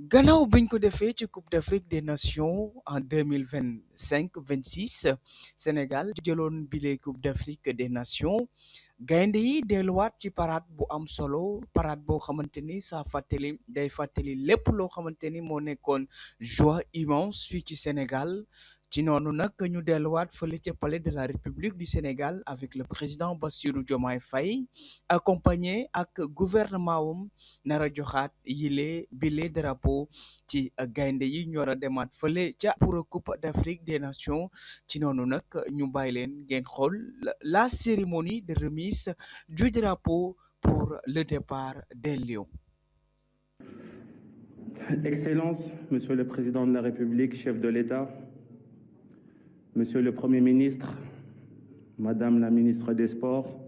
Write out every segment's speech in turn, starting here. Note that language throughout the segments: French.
gannaaw biñ ko defee ci Coupe d'Afrique des Nations en 2025-26 Sénégal jëloon bile Coupe d'Afrique des Nations gaynde yi delluwaat ci parade bu am solo parade boo xamante ni day fàttali lépp loo xamante ni moo nekkoon joie immense fii ci Sénégal ci noonu nag ñu delluwaat fële ca palais de la République du Sénégal avec le président Bassirou Diomaye Faye accompagné ak gouvernement wam nar a joxaat bile drapeau ci gaynde yi ñu war a demaat fële ca pour Coupe d'Afrique des Nations ci noonu nag ñu bàyyi leen ngeen xool la cérémonie de remise du drapeau pour le départ des Lions. Excellences, Monsieur le Président de la République, chef de l'État, Monsieur le Premier ministre, Madame la ministre des Sports,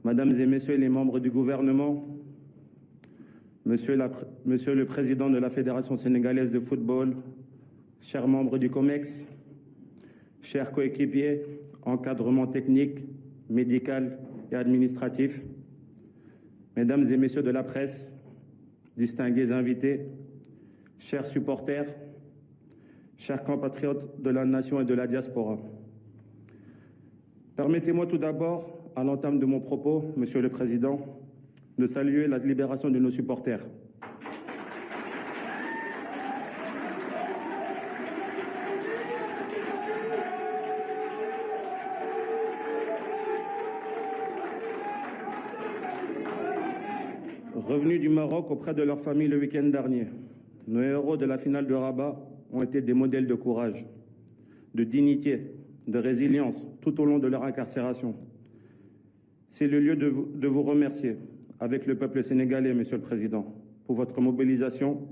Mesdames et Messieurs les membres du gouvernement, Monsieur le Président de la Fédération sénégalaise de football, chers membres du COMEX, chers coéquipiers, encadrement technique, médical et administratif, Mesdames et Messieurs de la presse, distingués invités, chers supporters, chers compatriotes de la nation et de la diaspora. Permettez-moi tout d'abord, à l'entame de mon propos, Monsieur le Président, de saluer la libération de nos supporters. Revenus du Maroc auprès de leur famille le week-end dernier, nos héros de la finale de Rabat ont été des modèles de courage, de dignité, de résilience tout au long de leur incarcération. C'est le lieu de vous remercier, avec le peuple sénégalais, Monsieur le Président, pour votre mobilisation,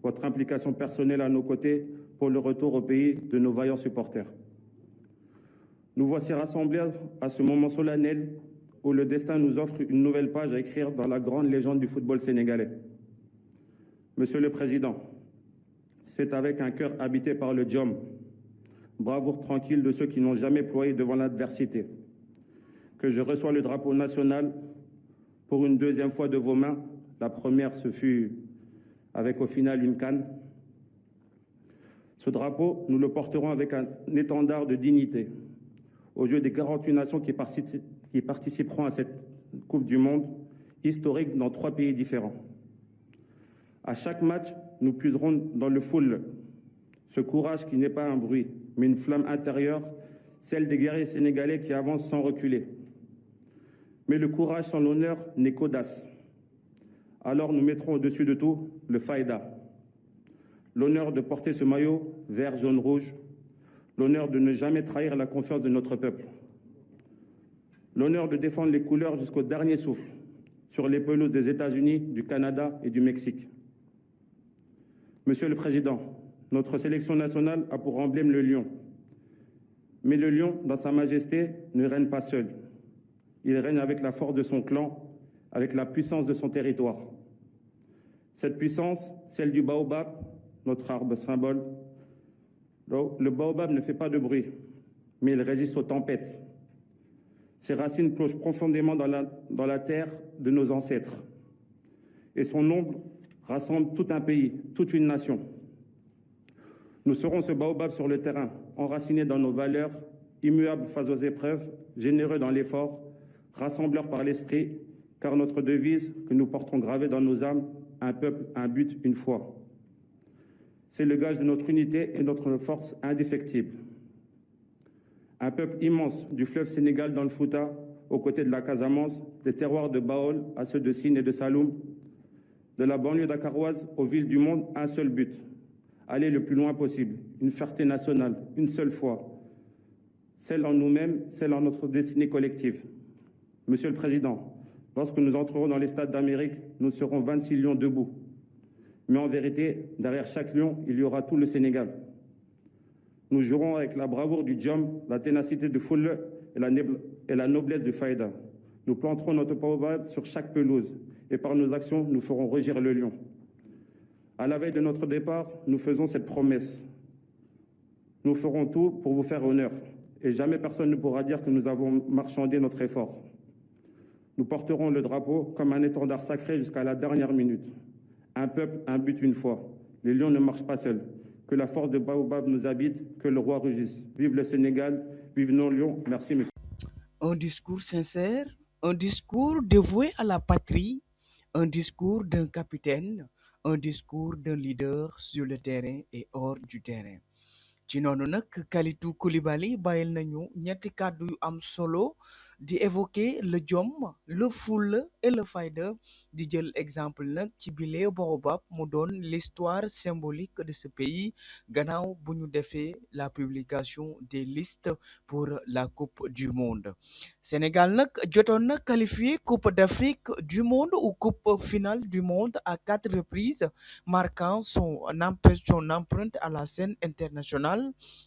votre implication personnelle à nos côtés pour le retour au pays de nos vaillants supporters. Nous voici rassemblés à ce moment solennel où le destin nous offre une nouvelle page à écrire dans la grande légende du football sénégalais. Monsieur le Président, c'est avec un cœur habité par le Djom, bravoure tranquille de ceux qui n'ont jamais ployé devant l'adversité, que je reçois le drapeau national pour une deuxième fois de vos mains. La première, ce fut avec au final une canne. Ce drapeau, nous le porterons avec un étendard de dignité aux yeux des 48 nations qui participeront à cette Coupe du Monde historique dans 3 pays différents. À chaque match, nous puiserons dans le foule ce courage qui n'est pas un bruit, mais une flamme intérieure, celle des guerriers sénégalais qui avancent sans reculer. Mais le courage sans l'honneur n'est qu'audace. Alors nous mettrons au-dessus de tout le faïda. L'honneur de porter ce maillot vert, jaune, rouge. L'honneur de ne jamais trahir la confiance de notre peuple. L'honneur de défendre les couleurs jusqu'au dernier souffle, sur les pelouses des États-Unis, du Canada et du Mexique. Monsieur le Président, notre sélection nationale a pour emblème le lion. Mais le lion, dans sa majesté, ne règne pas seul. Il règne avec la force de son clan, avec la puissance de son territoire. Cette puissance, celle du baobab, notre arbre symbole. Le baobab ne fait pas de bruit, mais il résiste aux tempêtes. Ses racines plongent profondément dans la terre de nos ancêtres. Et son ombre rassemble tout un pays, toute une nation. Nous serons ce baobab sur le terrain, enracinés dans nos valeurs, immuables face aux épreuves, généreux dans l'effort, rassembleurs par l'esprit, car notre devise que nous portons gravée dans nos âmes, un peuple, un but, une foi. C'est le gage de notre unité et notre force indéfectible. Un peuple immense du fleuve Sénégal dans le Fouta, aux côtés de la Casamance, des terroirs de Baol à ceux de Sine et de Saloum, de la banlieue dakaroise aux villes du monde, un seul but, aller le plus loin possible, une fierté nationale, une seule foi, celle en nous-mêmes, celle en notre destinée collective. Monsieur le Président, lorsque nous entrerons dans les stades d'Amérique, nous serons 26 lions debout. Mais en vérité, derrière chaque lion, il y aura tout le Sénégal. Nous jouerons avec la bravoure du Djom, la ténacité de Foule et la noblesse du Faïda. Nous planterons notre baobab sur chaque pelouse et par nos actions, nous ferons rugir le lion. À la veille de notre départ, nous faisons cette promesse. Nous ferons tout pour vous faire honneur et jamais personne ne pourra dire que nous avons marchandé notre effort. Nous porterons le drapeau comme un étendard sacré jusqu'à la dernière minute. Un peuple, un but, une foi. Les lions ne marchent pas seuls. Que la force de Baobab nous habite, que le roi rugisse. Vive le Sénégal, vive nos lions. Merci, monsieur. Un discours sincère, un discours dévoué à la patrie, un discours d'un capitaine, un discours d'un leader sur le terrain et hors du terrain. ci noonu nag Kalidou Koulibaly bàyyil nañu ñetti kàddu yu am solo di évoquer le jom le fulla et le fayda di jël exemple nag ci bile Baobab mu doon l'histoire symbolique de ce pays gannaaw bu ñu defee la publication des listes pour la coupe du monde. Sénégal nag jotoon na qualifié coupe d'Afrique du monde ou coupe finale du monde à 4 reprises, marquant son empreinte à la scène internationale.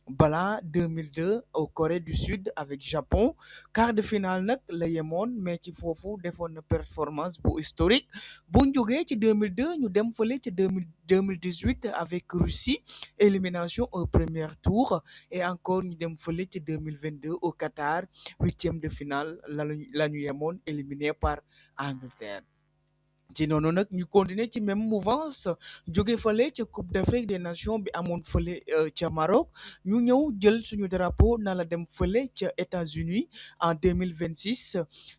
Bala 2002 au Corée du Sud avec Japon quart de finale nag la yemoon mais ci foofu defoon na performance bu historique buñ jógee ci 2002 ñu dem fële ci 2018 avec Russie élimination au premier tour et encore ñu dem fële ci 2022 au Qatar huitième de finale la ñu yemoon éliminé par Angleterre. ci noonu nag ñu continuer ci même mouvance jóge fale ca Coupe d'Afrique des Nations bi amoon fële ca Maroc ñu ñëw jël suñu drapeau na la dem fële ca États-Unis en 2026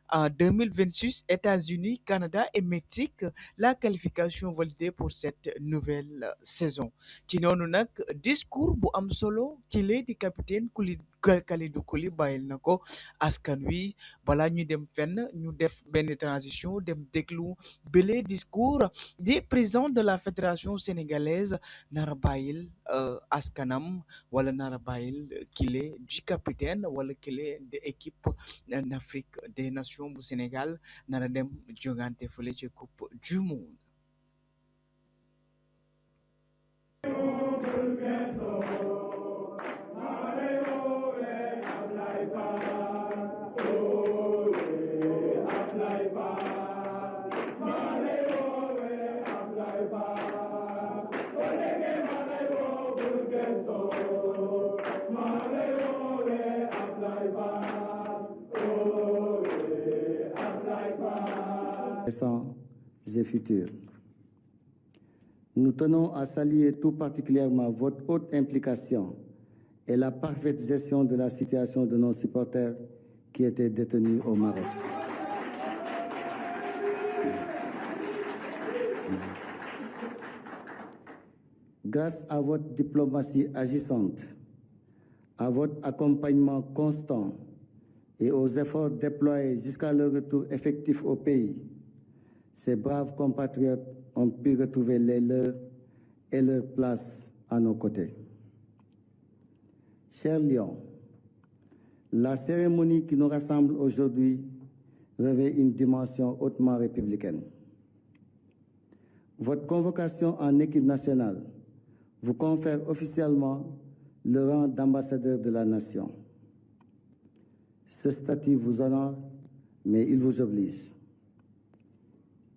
en 2026 États-Unis Canada et Mexique la qualification validée pour cette nouvelle saison ci noonu nag discours bu am solo ci lee di capitaine Kalidou Koulibaly bàyyil na ko askan wi balaa ñu dem fenn ñu def benn transition dem déglu bele discours du président de la fédération sénégalaise nara bàyyil askanam wala nara bàyyil kile du capitaine wala kile de équipe en Afrique des Nations bu Sénégal nara dem jogante fële ci coupe du monde. Présents et futurs. Nous tenons à saluer tout particulièrement votre haute implication et la parfaite gestion de la situation de nos supporters qui étaient détenus au Maroc. Grâce à votre diplomatie agissante, à votre accompagnement constant et aux efforts déployés jusqu'à leur retour effectif au pays, ces braves compatriotes ont pu retrouver les leurs et leur place à nos côtés. Chers Lions, la cérémonie qui nous rassemble aujourd'hui revêt une dimension hautement républicaine. Votre convocation en équipe nationale vous confère officiellement le rang d'ambassadeur de la nation. Ce statut vous honore, mais il vous oblige.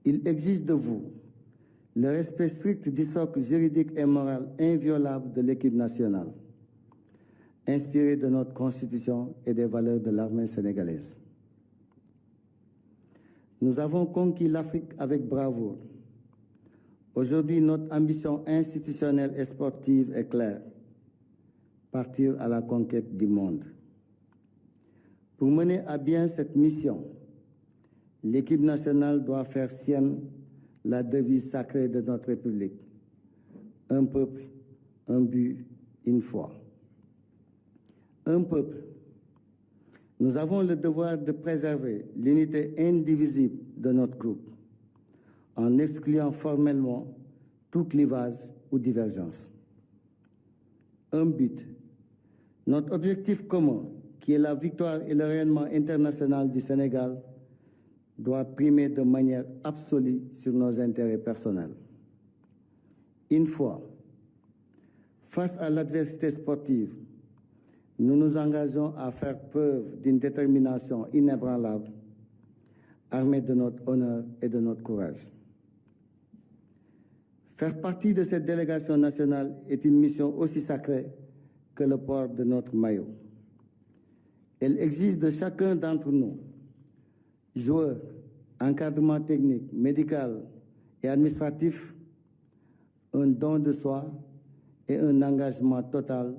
Il exige de vous le respect strict du socle juridique et moral inviolable de l'équipe nationale, inspiré de notre Constitution et des valeurs de l'armée sénégalaise. Nous avons conquis l'Afrique avec bravoure. Aujourd'hui, notre ambition institutionnelle et sportive est claire: partir à la conquête du monde. Pour mener à bien cette mission, l'équipe nationale doit faire sienne la devise sacrée de notre République: un peuple, un but, une foi. Un peuple. Nous avons le devoir de préserver l'unité indivisible de notre groupe, en excluant formellement tout clivage ou divergence. Un but. Notre objectif commun, qui est la victoire et le rayonnement international du Sénégal, doit primer de manière absolue sur nos intérêts personnels. Une fois, face à l'adversité sportive, nous nous engageons à faire preuve d'une détermination inébranlable, armée de notre honneur et de notre courage. Faire partie de cette délégation nationale est une mission aussi sacrée que le port de notre maillot. Elle exige de chacun d'entre nous, joueurs, encadrement technique, médical et administratif, un don de soi et un engagement total,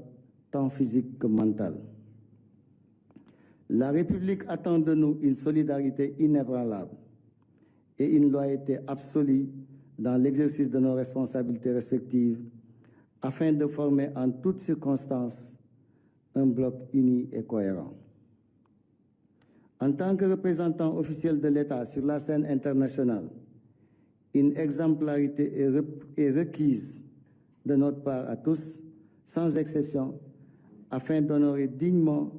tant physique que mental. La République attend de nous une solidarité inébranlable et une loyauté absolue dans l'exercice de nos responsabilités respectives afin de former en toutes circonstances un bloc uni et cohérent. En tant que représentant officiel de l'État sur la scène internationale, une exemplarité est requise de notre part à tous, sans exception, afin d'honorer dignement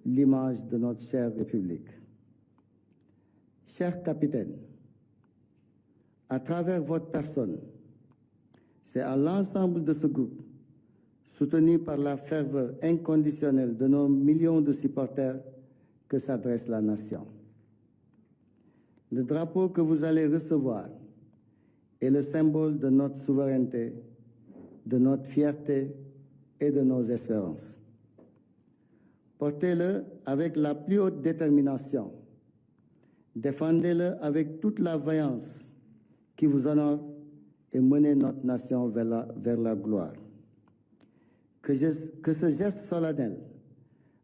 l'image de notre chère République. Cher capitaine, à travers votre personne, c'est à l'ensemble de ce groupe, soutenu par la ferveur inconditionnelle de nos millions de supporters, que s'adresse la nation. Le drapeau que vous allez recevoir est le symbole de notre souveraineté, de notre fierté et de nos espérances. Portez-le avec la plus haute détermination. Défendez-le avec toute la vaillance qui vous honore et menez notre nation vers la gloire. Que ce geste solennel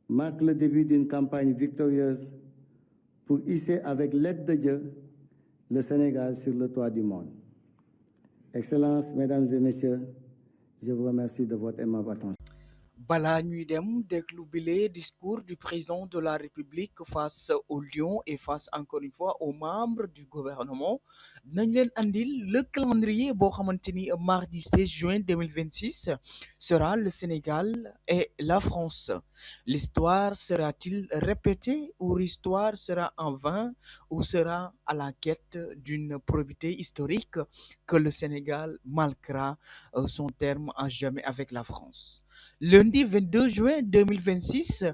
marque le début d'une campagne victorieuse pour hisser avec l'aide de Dieu le Sénégal sur le toit du monde. Excellences, Mesdames et Messieurs, je vous remercie de votre aimable attention. Bala ñuy dem déglu bile discours du président de la République face aux lions et face encore une fois aux membres du gouvernement nañ leen andil le calendrier boo xamante ni mardi 16 juin 2026 sera le Sénégal et la France. L'histoire sera-t-il répétée ou l'histoire sera en vain ou sera à la quête d'une probité historique que le Sénégal marquera son terme à jamais avec la France. Lundi 22 juin 2026,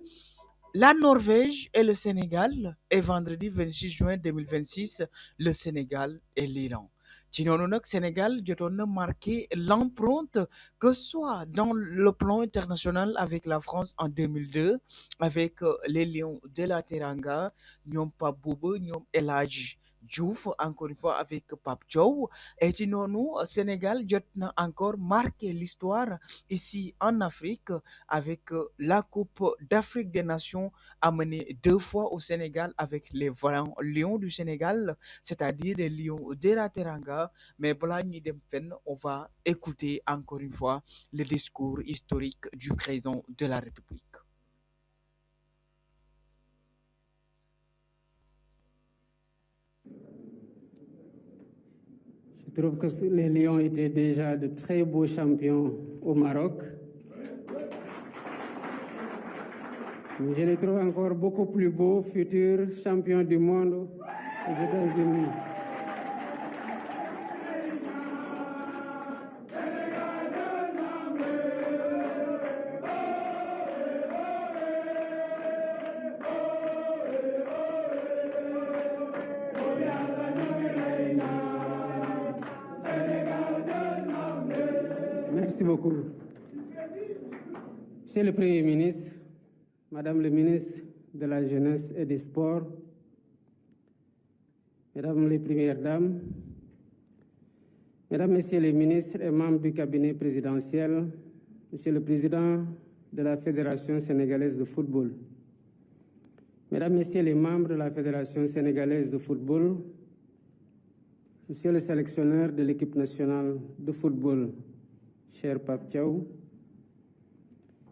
la Norvège et le Sénégal. Et vendredi 26 juin 2026, le Sénégal et l'Iran. Ci noonu nag Sénégal jotoon na marqué l'empreinte que ce soit dans le plan international avec la France en 2002 avec les Lions de la Teranga ñoom Pape Bouba ñoom El Hadji Diouf encore une fois avec Pape Thiaw et ci noonu Sénégal jot na encore marqué l'histoire ici en Afrique avec la Coupe d'Afrique des Nations amenée 2 fois au Sénégal avec les vaillants Lions du Sénégal, c'est-à-dire les Lions de la Teranga. Mais balaa ñuy dem fenn, on va écouter encore une fois le discours historique du président de la République. Je trouve que les Lions étaient déjà de très beaux champions au Maroc. Mais je les trouve encore beaucoup plus beaux, futurs champions du monde aux États-Unis. Merci beaucoup. Monsieur le Premier ministre, Madame le ministre de la Jeunesse et des Sports, Mesdames les Premières Dames, Mesdames, Messieurs les ministres et membres du cabinet présidentiel, Monsieur le Président de la Fédération sénégalaise de football, Mesdames, Messieurs les membres de la Fédération sénégalaise de football, Monsieur le sélectionneur de l'équipe nationale de football, cher Pape Thiaw,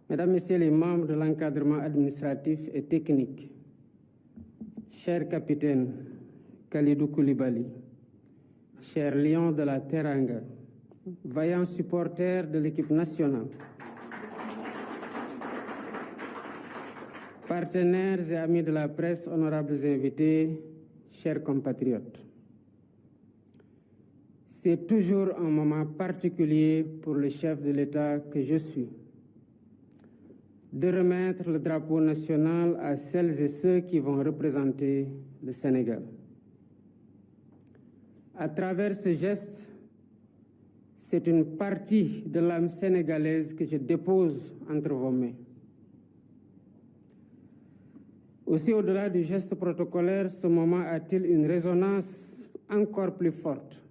Mesdames, Messieurs les membres de l'encadrement administratif et technique, cher capitaine Kalidou Koulibaly, cher Lion de la Teranga, vaillants supporters de l'équipe nationale, partenaires et amis de la presse, honorables invités, chers compatriotes. C'est toujours un moment particulier pour le chef de l'État que je suis de remettre le drapeau national à celles et ceux qui vont représenter le Sénégal. À travers ce geste, c'est une partie de l'âme sénégalaise que je dépose entre vos mains. Aussi, au-delà du geste protocolaire, ce moment a-t-il une résonance encore plus forte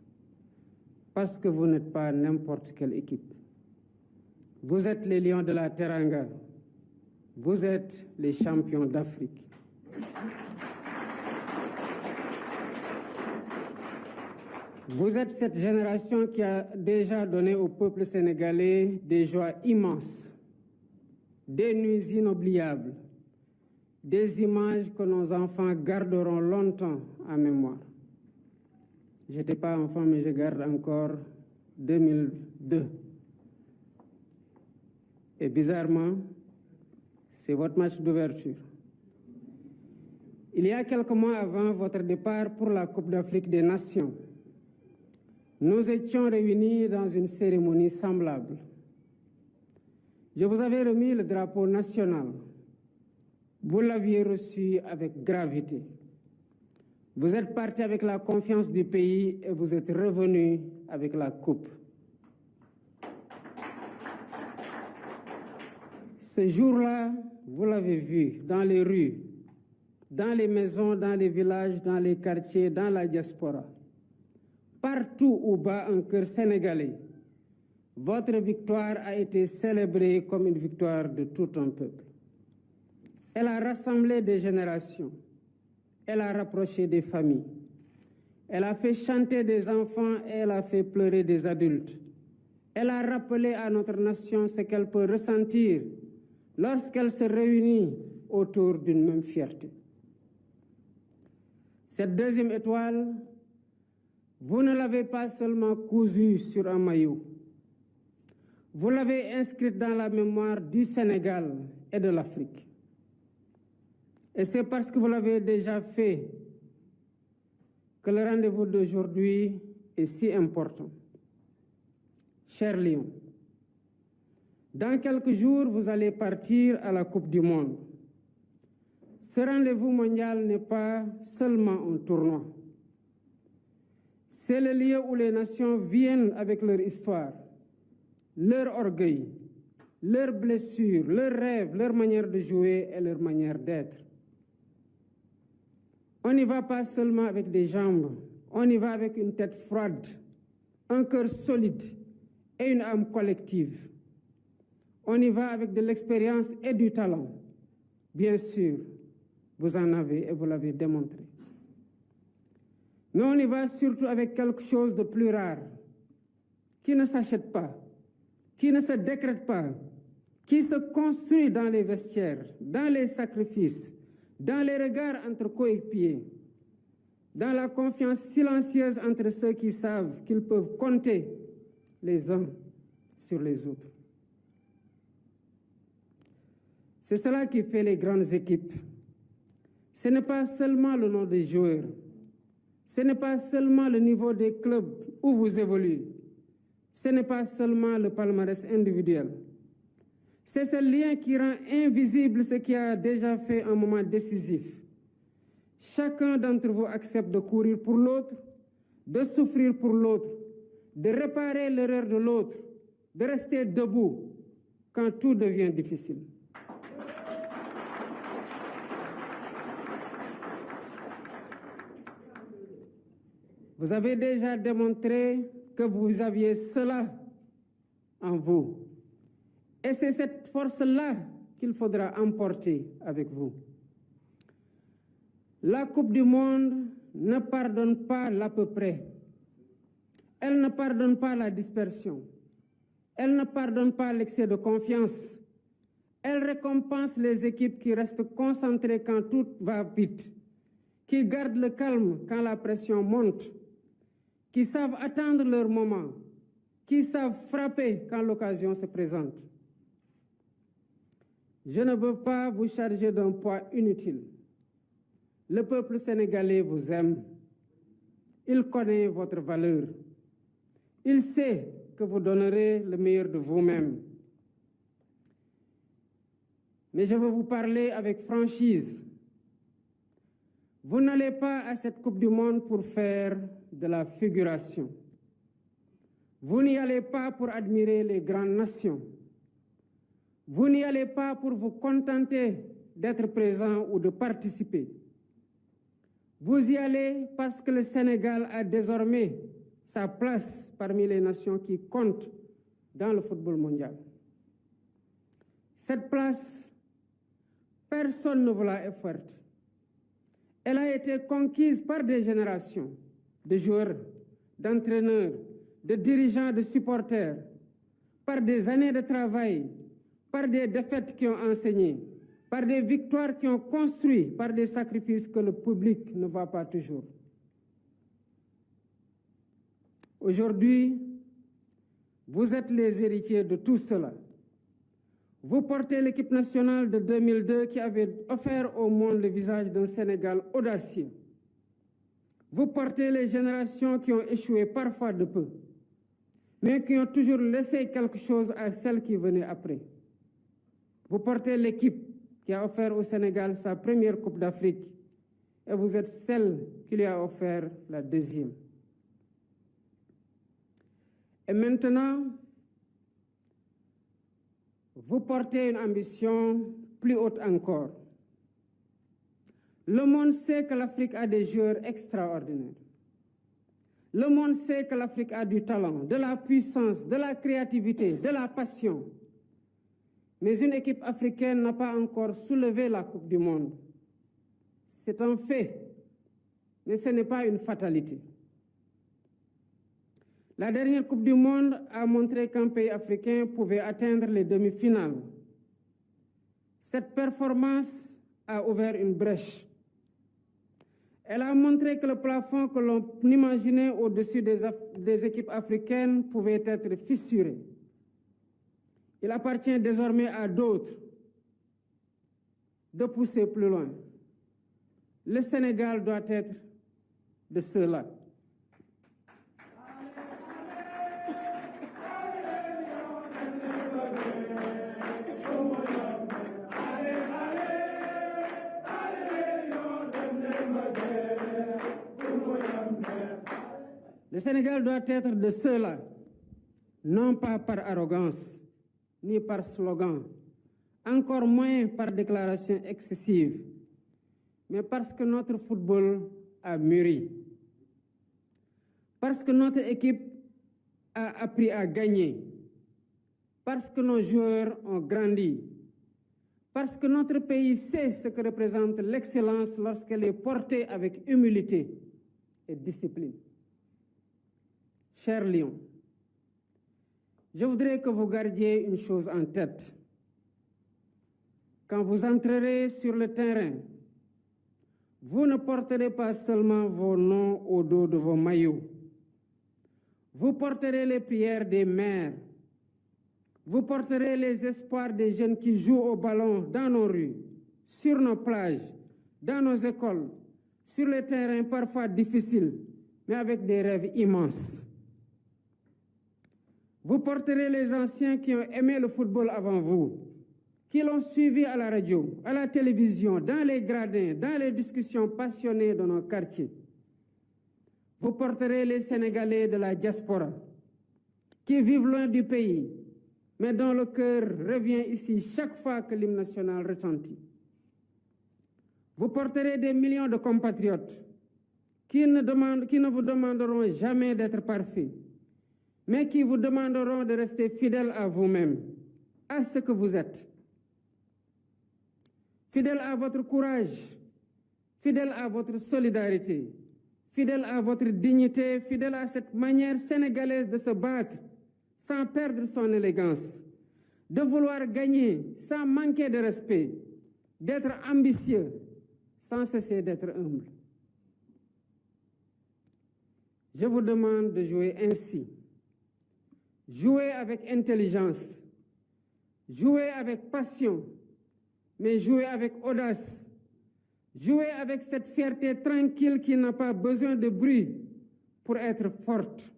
parce que vous n'êtes pas n'importe quelle équipe. Vous êtes les lions de la Teranga. Vous êtes les champions d'Afrique. Vous êtes cette génération qui a déjà donné au peuple sénégalais des joies immenses, des nuits inoubliables, des images que nos enfants garderont longtemps en mémoire. Je n'étais pas enfant, mais je garde encore 2002. Et bizarrement, c'est votre match d'ouverture. Il y a quelques mois avant votre départ pour la Coupe d'Afrique des Nations, nous étions réunis dans une cérémonie semblable. Je vous avais remis le drapeau national. Vous l'aviez reçu avec gravité. Vous êtes parti avec la confiance du pays et vous êtes revenu avec la coupe. Ce jour-là, vous l'avez vu dans les rues, dans les maisons, dans les villages, dans les quartiers, dans la diaspora. Partout où bat un cœur sénégalais, votre victoire a été célébrée comme une victoire de tout un peuple. Elle a rassemblé des générations. Elle a rapproché des familles. Elle a fait chanter des enfants et elle a fait pleurer des adultes. Elle a rappelé à notre nation ce qu'elle peut ressentir lorsqu'elle se réunit autour d'une même fierté. Cette deuxième étoile, vous ne l'avez pas seulement cousue sur un maillot. Vous l'avez inscrite dans la mémoire du Sénégal et de l'Afrique. Et c'est parce que vous l'avez déjà fait que le rendez-vous d'aujourd'hui est si important. Chers Lions, dans quelques jours, vous allez partir à la Coupe du Monde. Ce rendez-vous mondial n'est pas seulement un tournoi. C'est le lieu où les nations viennent avec leur histoire, leur orgueil, leurs blessures, leurs rêves, leur manière de jouer et leur manière d'être. On n'y va pas seulement avec des jambes, on y va avec une tête froide, un cœur solide et une âme collective. On y va avec de l'expérience et du talent. Bien sûr, vous en avez et vous l'avez démontré. Mais on y va surtout avec quelque chose de plus rare, qui ne s'achète pas, qui ne se décrète pas, qui se construit dans les vestiaires, dans les sacrifices, dans les regards entre coéquipiers, dans la confiance silencieuse entre ceux qui savent qu'ils peuvent compter les uns sur les autres. C'est cela qui fait les grandes équipes. Ce n'est pas seulement le nom des joueurs, ce n'est pas seulement le niveau des clubs où vous évoluez, ce n'est pas seulement le palmarès individuel. C'est ce lien qui rend invisible ce qui a déjà fait un moment décisif. Chacun d'entre vous accepte de courir pour l'autre, de souffrir pour l'autre, de réparer l'erreur de l'autre, de rester debout quand tout devient difficile. Vous avez déjà démontré que vous aviez cela en vous. Et c'est cette force-là qu'il faudra emporter avec vous. La Coupe du Monde ne pardonne pas l'à peu près. Elle ne pardonne pas la dispersion. Elle ne pardonne pas l'excès de confiance. Elle récompense les équipes qui restent concentrées quand tout va vite, qui gardent le calme quand la pression monte, qui savent attendre leur moment, qui savent frapper quand l'occasion se présente. Je ne veux pas vous charger d'un poids inutile. Le peuple sénégalais vous aime. Il connaît votre valeur. Il sait que vous donnerez le meilleur de vous-même. Mais je veux vous parler avec franchise. Vous n'allez pas à cette Coupe du Monde pour faire de la figuration. Vous n'y allez pas pour admirer les grandes nations. Vous n'y allez pas pour vous contenter d'être présent ou de participer. Vous y allez parce que le Sénégal a désormais sa place parmi les nations qui comptent dans le football mondial. Cette place, personne ne vous l'a offerte. Elle a été conquise par des générations de joueurs, d'entraîneurs, de dirigeants, de supporters, par des années de travail, par des défaites qui ont enseigné, par des victoires qui ont construit, par des sacrifices que le public ne voit pas toujours. Aujourd'hui, vous êtes les héritiers de tout cela. Vous portez l'équipe nationale de 2002 qui avait offert au monde le visage d'un Sénégal audacieux. Vous portez les générations qui ont échoué parfois de peu, mais qui ont toujours laissé quelque chose à celles qui venaient après. Vous portez l'équipe qui a offert au Sénégal sa première Coupe d'Afrique et vous êtes celle qui lui a offert la deuxième. Et maintenant, vous portez une ambition plus haute encore. Le monde sait que l'Afrique a des joueurs extraordinaires. Le monde sait que l'Afrique a du talent, de la puissance, de la créativité, de la passion. Mais une équipe africaine n'a pas encore soulevé la Coupe du Monde. C'est un fait, mais ce n'est pas une fatalité. La dernière Coupe du Monde a montré qu'un pays africain pouvait atteindre les demi-finales. Cette performance a ouvert une brèche. Elle a montré que le plafond que l'on imaginait au-dessus des équipes africaines pouvait être fissuré. Il appartient désormais à d'autres de pousser plus loin. Le Sénégal doit être de ceux-là. Le Sénégal doit être de ceux-là, non pas par arrogance, ni par slogan, encore moins par déclaration excessive, mais parce que notre football a mûri, parce que notre équipe a appris à gagner, parce que nos joueurs ont grandi, parce que notre pays sait ce que représente l'excellence lorsqu'elle est portée avec humilité et discipline. Chers Lions, je voudrais que vous gardiez une chose en tête. Quand vous entrerez sur le terrain, vous ne porterez pas seulement vos noms au dos de vos maillots. Vous porterez les prières des mères. Vous porterez les espoirs des jeunes qui jouent au ballon dans nos rues, sur nos plages, dans nos écoles, sur les terrains parfois difficiles, mais avec des rêves immenses. Vous porterez les anciens qui ont aimé le football avant vous, qui l'ont suivi à la radio, à la télévision, dans les gradins, dans les discussions passionnées de nos quartiers. Vous porterez les Sénégalais de la diaspora, qui vivent loin du pays, mais dont le cœur revient ici chaque fois que l'hymne national retentit. Vous porterez des millions de compatriotes qui ne vous demanderont jamais d'être parfaits, mais qui vous demanderont de rester fidèles à vous-même, à ce que vous êtes. Fidèles à votre courage, fidèles à votre solidarité, fidèles à votre dignité, fidèles à cette manière sénégalaise de se battre sans perdre son élégance, de vouloir gagner sans manquer de respect, d'être ambitieux sans cesser d'être humble. Je vous demande de jouer ainsi. Jouez avec intelligence, jouez avec passion, mais jouez avec audace. Jouez avec cette fierté tranquille qui n'a pas besoin de bruit pour être forte.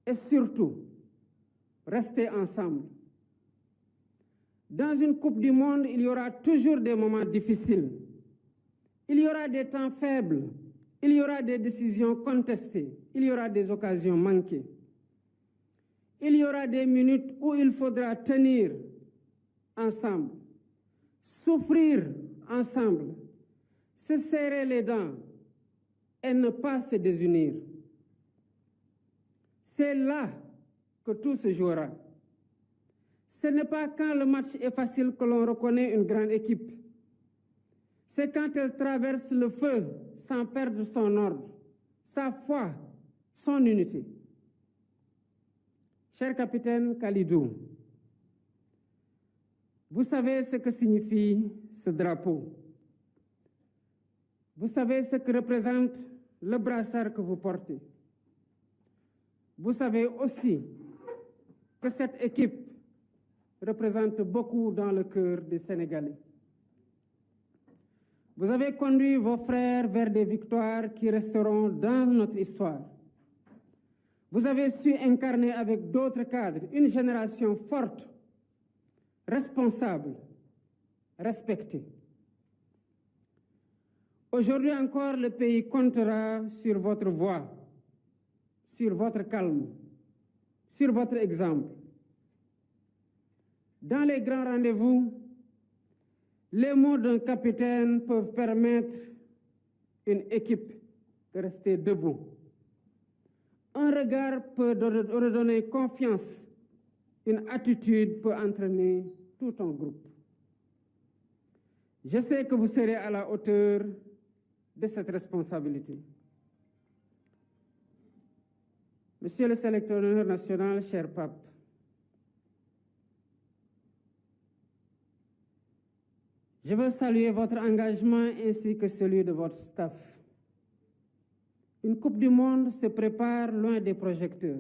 Et surtout, restez ensemble. Dans une Coupe du Monde, il y aura toujours des moments difficiles. Il y aura des temps faibles. Il y aura des décisions contestées. Il y aura des occasions manquées. Il y aura des minutes où il faudra tenir ensemble, souffrir ensemble, se serrer les dents et ne pas se désunir. C'est là que tout se jouera. Ce n'est pas quand le match est facile que l'on reconnaît une grande équipe. C'est quand elle traverse le feu sans perdre son ordre, sa foi, son unité. Cher capitaine Kalidou, vous savez ce que signifie ce drapeau. Vous savez ce que représente le brassard que vous portez. Vous savez aussi que cette équipe représente beaucoup dans le cœur des Sénégalais. Vous avez conduit vos frères vers des victoires qui resteront dans notre histoire. Vous avez su incarner avec d'autres cadres une génération forte, responsable, respectée. Aujourd'hui encore, le pays comptera sur votre voix, sur votre calme, sur votre exemple. Dans les grands rendez-vous, les mots d'un capitaine peuvent permettre une équipe de rester debout. Un regard peut redonner confiance. Une attitude peut entraîner tout un groupe. Je sais que vous serez à la hauteur de cette responsabilité. Monsieur le sélectionneur national, cher Pape, je veux saluer votre engagement ainsi que celui de votre staff. Une Coupe du Monde se prépare loin des projecteurs,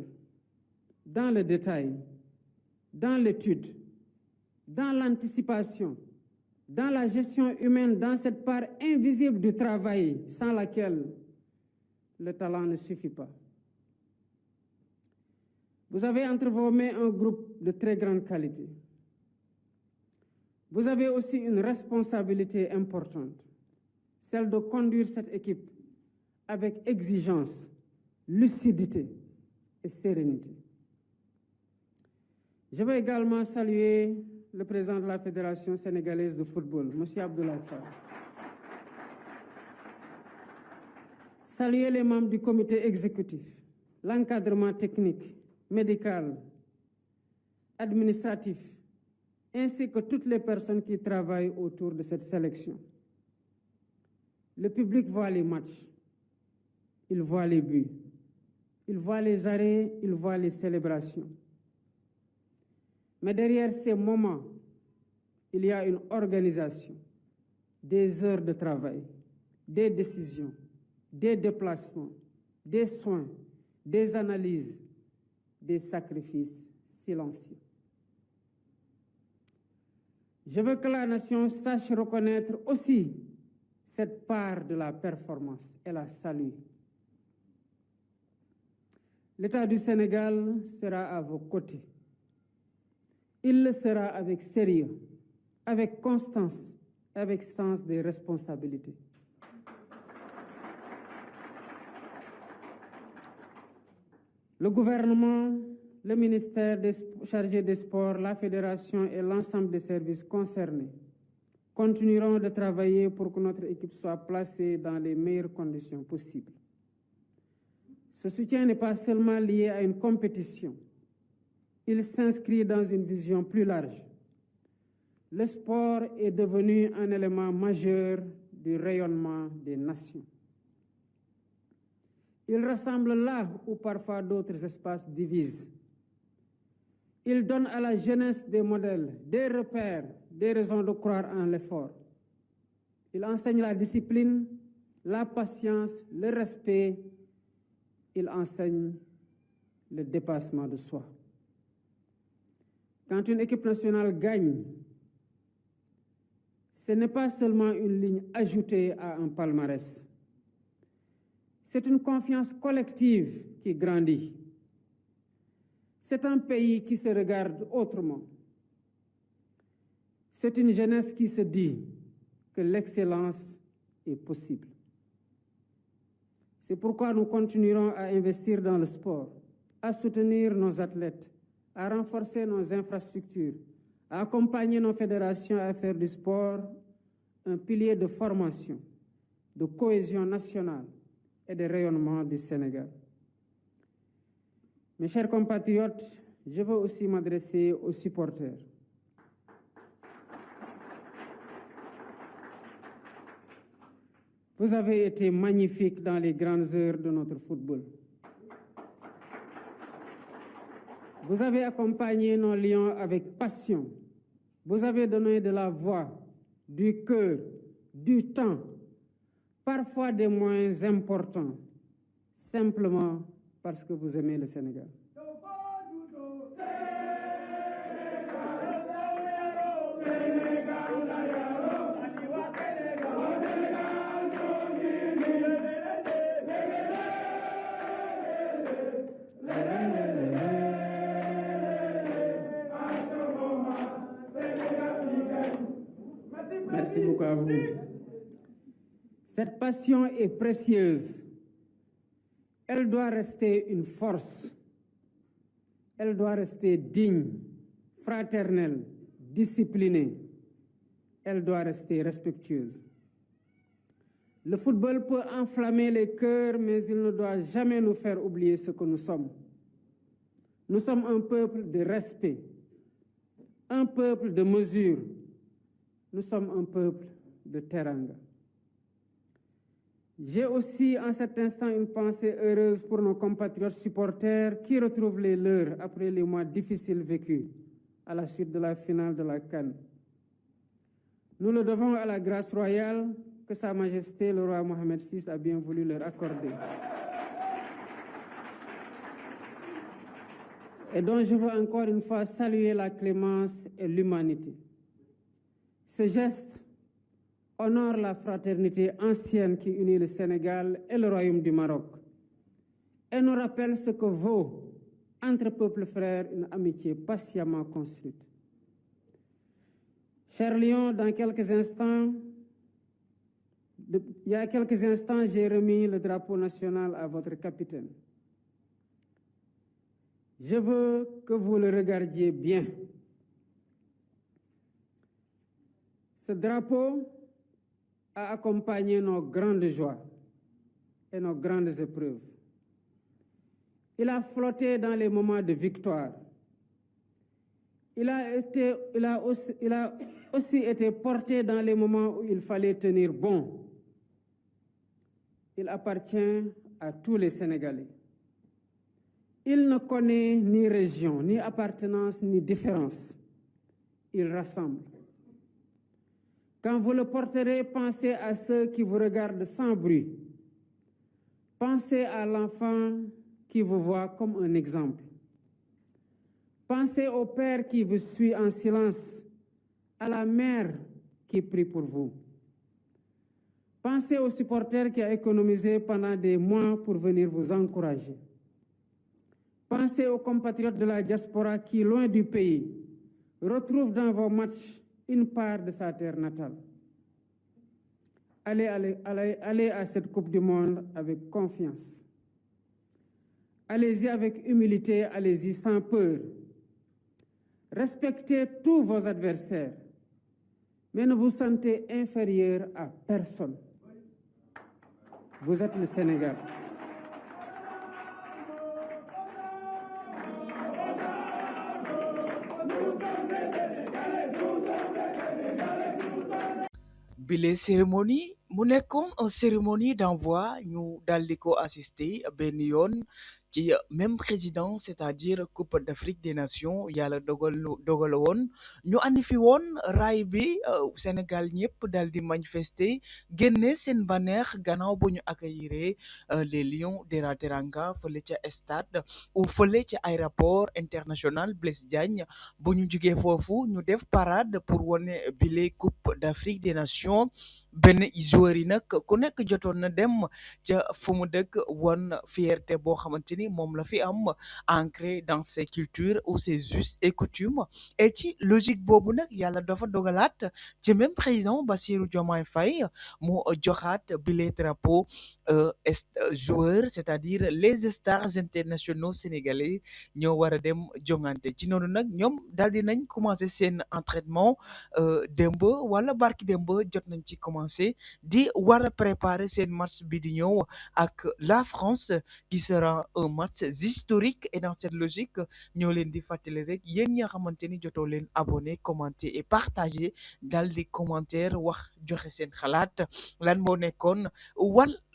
dans le détail, dans l'étude, dans l'anticipation, dans la gestion humaine, dans cette part invisible du travail sans laquelle le talent ne suffit pas. Vous avez entre vos mains un groupe de très grande qualité. Vous avez aussi une responsabilité importante, celle de conduire cette équipe avec exigence, lucidité et sérénité. Je veux également saluer le président de la Fédération sénégalaise de football, M. Abdoulaye Fall. Saluer les membres du comité exécutif, l'encadrement technique, médical, administratif, ainsi que toutes les personnes qui travaillent autour de cette sélection. Le public voit les matchs, il voit les buts, il voit les arrêts, il voit les célébrations. Mais derrière ces moments, il y a une organisation, des heures de travail, des décisions, des déplacements, des soins, des analyses, des sacrifices silencieux. Je veux que la nation sache reconnaître aussi cette part de la performance et la saluer. L'État du Sénégal sera à vos côtés. Il le sera avec sérieux, avec constance, avec sens des responsabilités. Le gouvernement, le ministère chargé des Sports, la Fédération et l'ensemble des services concernés continueront de travailler pour que notre équipe soit placée dans les meilleures conditions possibles. Ce soutien n'est pas seulement lié à une compétition. Il s'inscrit dans une vision plus large. Le sport est devenu un élément majeur du rayonnement des nations. Il rassemble là où parfois d'autres espaces divisent. Il donne à la jeunesse des modèles, des repères, des raisons de croire en l'effort. Il enseigne la discipline, la patience, le respect. Il enseigne le dépassement de soi. Quand une équipe nationale gagne, ce n'est pas seulement une ligne ajoutée à un palmarès. C'est une confiance collective qui grandit. C'est un pays qui se regarde autrement. C'est une jeunesse qui se dit que l'excellence est possible. C'est pourquoi nous continuerons à investir dans le sport, à soutenir nos athlètes, à renforcer nos infrastructures, à accompagner nos fédérations à faire du sport un pilier de formation, de cohésion nationale et de rayonnement du Sénégal. Mes chers compatriotes, je veux aussi m'adresser aux supporters. Vous avez été magnifiques dans les grandes heures de notre football. Vous avez accompagné nos lions avec passion. Vous avez donné de la voix, du cœur, du temps, parfois des moyens importants, simplement parce que vous aimez le Sénégal. Merci beaucoup à vous. Cette passion est précieuse. Elle doit rester une force. Elle doit rester digne, fraternelle, disciplinée. Elle doit rester respectueuse. Le football peut enflammer les cœurs, mais il ne doit jamais nous faire oublier ce que nous sommes. Nous sommes un peuple de respect, un peuple de mesure. Nous sommes un peuple de teranga. J'ai aussi en cet instant une pensée heureuse pour nos compatriotes supporters qui retrouvent les leurs après les mois difficiles vécus à la suite de la finale de la CAN. Nous le devons à la grâce royale que Sa Majesté le roi Mohamed VI a bien voulu leur accorder. Et dont je veux encore une fois saluer la clémence et l'humanité. Ce geste honore la fraternité ancienne qui unit le Sénégal et le Royaume du Maroc et nous rappelle ce que vaut, entre peuples frères, une amitié patiemment construite. Chers lions, il y a quelques instants, j'ai remis le drapeau national à votre capitaine. Je veux que vous le regardiez bien. Ce drapeau a accompagné nos grandes joies et nos grandes épreuves. Il a flotté dans les moments de victoire. Il a aussi été porté dans les moments où il fallait tenir bon. Il appartient à tous les Sénégalais. Il ne connaît ni région, ni appartenance, ni différence. Il rassemble. Quand vous le porterez, pensez à ceux qui vous regardent sans bruit. Pensez à l'enfant qui vous voit comme un exemple. Pensez au père qui vous suit en silence, à la mère qui prie pour vous. Pensez au supporter qui a économisé pendant des mois pour venir vous encourager. Pensez aux compatriotes de la diaspora qui, loin du pays, retrouvent dans vos matchs une part de sa terre natale. Allez à cette Coupe du Monde avec confiance. Allez-y avec humilité, allez-y sans peur. Respectez tous vos adversaires, mais ne vous sentez inférieur à personne. Vous êtes le Sénégal. bile cérémonie mu nekkoon une cérémonie d'envoi ñu daldi ko assister benn yoon ci même président c'est-à-dire Coupe d'Afrique des Nations yàlla dogala woon ñu andi fi woon raay bi Sénégal ñëpp daldi manifester génne seen banneex gannaaw bu ñu accueillir les Lions de la Teranga fële ca stade ou fële ca aéroport international Blaise Diagne bu ñu jugee foofu ñu def parade pour wone bile Coupe d'Afrique des Nations benn joueur yi nag ku nekk jotoon na dem ca fu mu dëkk won fierté boo xamante ni moom la fi am ancré dans ses cultures ou ses us et coutumes et ci logique boobu nag yàlla dafa dogalaat ci même président Bassirou Diomaye Faye mu joxaat bile drapeau joueur c'est-à-dire les stars internationaux sénégalais ñoo war a dem jongante ci noonu nag ñoom daal di nañ commencé seen entraînement démb wala barki démb jot nañ ci commencé di war a préparer seen match bi di ñëw ak la France qui sera un matchs historiques. Et dans cette logique ñoo leen di fàttali rek yéen ñi nga xamante ni jotoo leen abonné commenter et partager dal di commentaire wax joxe seen xalaat lan moo nekkoon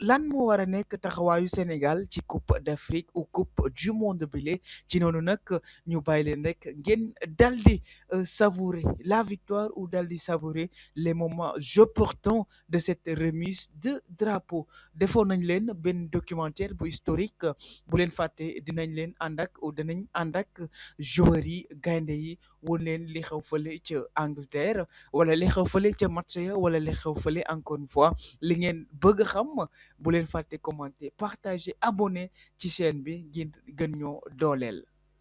lan moo war a nekk taxawaayu Sénégal ci Coupe d'Afrique ou Coupe du monde bile ci noonu nag ñu bàyyi leen rek ngeen dal di savourer la victoire ou dal di savourer les moments opportuns de cette remise de drapeau. defoon nañ leen benn documentaire bu historique bu leen fàtte dinañ leen ànd ak ou dinañ ànd ak joueurs yi gaynde yi woon leen li xew fële ca Angleterre wala li xew fële ca match ya wala li xew fële encore une fois li ngeen bëgg a xam bu leen fàtte commenter partager abonner ci chaîne bi ngir gën ñoo dooleel.